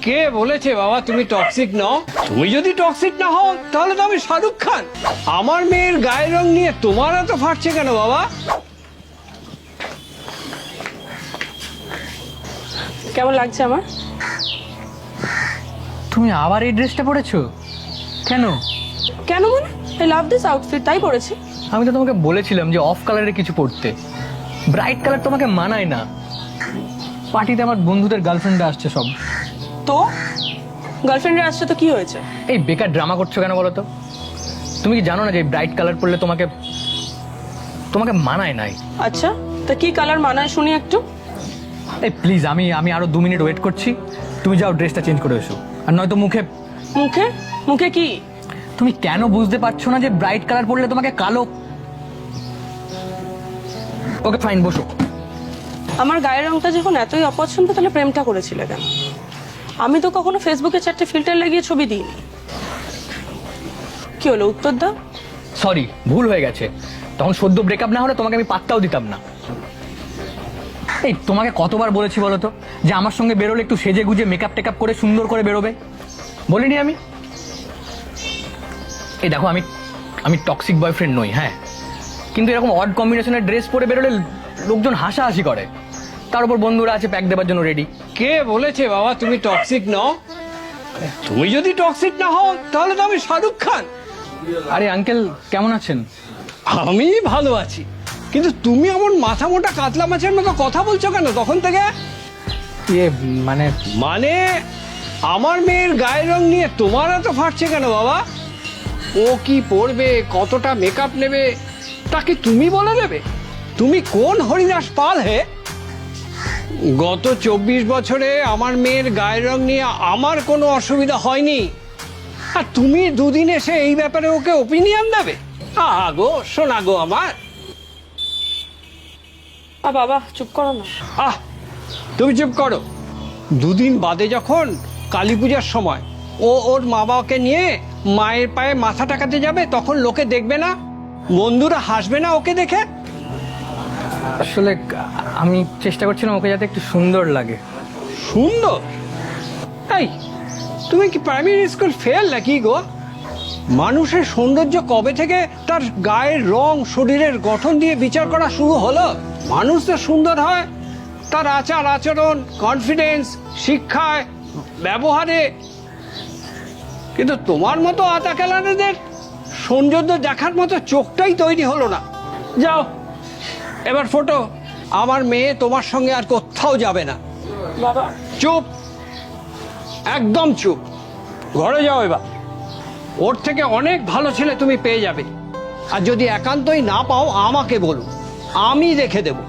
কে বলেছে বাবা তুমি টক্সিক নও? তুমি যদি টক্সিক না হও তাহলে তো আমি শাহরুখ খান। আমার মেয়ের গায়ের রং নিয়ে তোমার এত ফাটছে কেন বাবা? কেমন লাগছে আমার? তুমি আবার এই ড্রেসটা পরেছো কেন? কেন মানে? আই লাভ দিস আউটফিট, তাই পরেছি। আমি তো তোমাকে বলেছিলাম যে অফ কালারের কিছু পরতে, ব্রাইট কালার তোমাকে মানায় না। পার্টিতে আমার বন্ধুদের গার্লফ্রেন্ডরা আসছে সব। তো গার্লফ্রেন্ডের আসছে তো কি হয়েছে? এই বেকার ড্রামা করছো কেন বলো তো? তুমি কি জানো না যে ব্রাইট কালার পরলে তোমাকে তোমাকে মানায় নাই? আচ্ছা, তা কি কালার মানায় শুনি একটু। এই প্লিজ, আমি আমি আরো 2 মিনিট ওয়েট করছি, তুমি যাও ড্রেসটা চেঞ্জ করে এসো। আর নয়তো মুখে মুখে মুখে কি? তুমি কেন বুঝতে পারছো না যে ব্রাইট কালার পরলে তোমাকে কালো? ওকে ফাইন, বসো। আমার গায়ের রংটা যখন এতই অপছন্দ তাহলে প্রেমটা করেছিলে কেন? আমি তো কখনো ফেসবুকে 4টে ফিল্টার লাগিয়ে ছবি দিইনি। কি হলো, উত্তর দাও। সরি, ভুল হয়ে গেছে। তখন সদ্য ব্রেকআপ না হলে তোমাকে আমি পাত্তাও দিতাম না। এই তোমাকে কতবার বলেছি বলো তো যে আমার সঙ্গে বেরোলে একটু সেজে গুজে মেকআপ টেকআপ করে সুন্দর করে বেরোবে? বলিনি আমি? এই দেখো, আমি আমি টক্সিক বয়ফ্রেন্ড নই, হ্যাঁ, কিন্তু এরকম অড কম্বিনেশনের ড্রেস পরে বেরোলে লোকজন হাসাহাসি করে। তার উপর বন্ধুরা আছে প্যাক দেওয়ার জন্য রেডি। কে বলেছে বাবা তুমি টক্সিক নও? তুমি যদি টক্সিক না হও তাহলে তো আমি শাহরুখ খান। আরে আঙ্কেল, কেমন আছেন? আমি ভালো আছি, কিন্তু তুমি এমন মাথা মোটা কাতলা মাছের মতো কথা বলছো কেন তখন থেকে? মানে মানে আমার মেয়ের গায়ের রং নিয়ে তোমার এত ফাটছে কেন বাবা? ও কি পরবে, কতটা মেকআপ নেবে, তাকে তুমি বলে দেবে? তুমি কোন হরিদাস পাল হে? গত 24 বছরে আমার মেয়ের গায়ের রং নিয়ে আমার কোনো অসুবিধা হয়নি, আর তুমি দুদিন এসে এই ব্যাপারে ওকে ওপিনিয়ন দেবে? গো শোনা গো আমার। বাবা চুপ করো না। তুমি চুপ করো। দুদিন বাদে যখন কালী পূজার সময় ও ওর মা বাবাকে নিয়ে মায়ের পায়ে মাথা টাকাতে যাবে, তখন লোকে দেখবে না, বন্ধুরা হাসবে না ওকে দেখে? আসলে আমি চেষ্টা করছিলাম ওকে যাতে একটু সুন্দর লাগে। সুন্দর? এই তুমি কি প্রাইমারি স্কুল ফেল নাকি গো? মানুষের সৌন্দর্য কবে থেকে তার গায়ের রং শরীরের গঠন দিয়ে বিচার করা শুরু হলো? মানুষ তো সুন্দর হয় তার আচার আচরণ, কনফিডেন্স, শিক্ষায়, ব্যবহারে। কিন্তু তোমার মতো আতা খেলানেদের সৌন্দর্য দেখার মতো চোখটাই তৈরি হলো না। যাও এবার ফটো। আমার মেয়ে তোমার সঙ্গে আর কোথাও যাবে না। বাবা চুপ, একদম চুপ। ঘরে যাও এবার। ওর থেকে অনেক ভালো ছেলে তুমি পেয়ে যাবে, আর যদি একান্তই না পাও আমাকে বলো, আমি দেখে দেবো।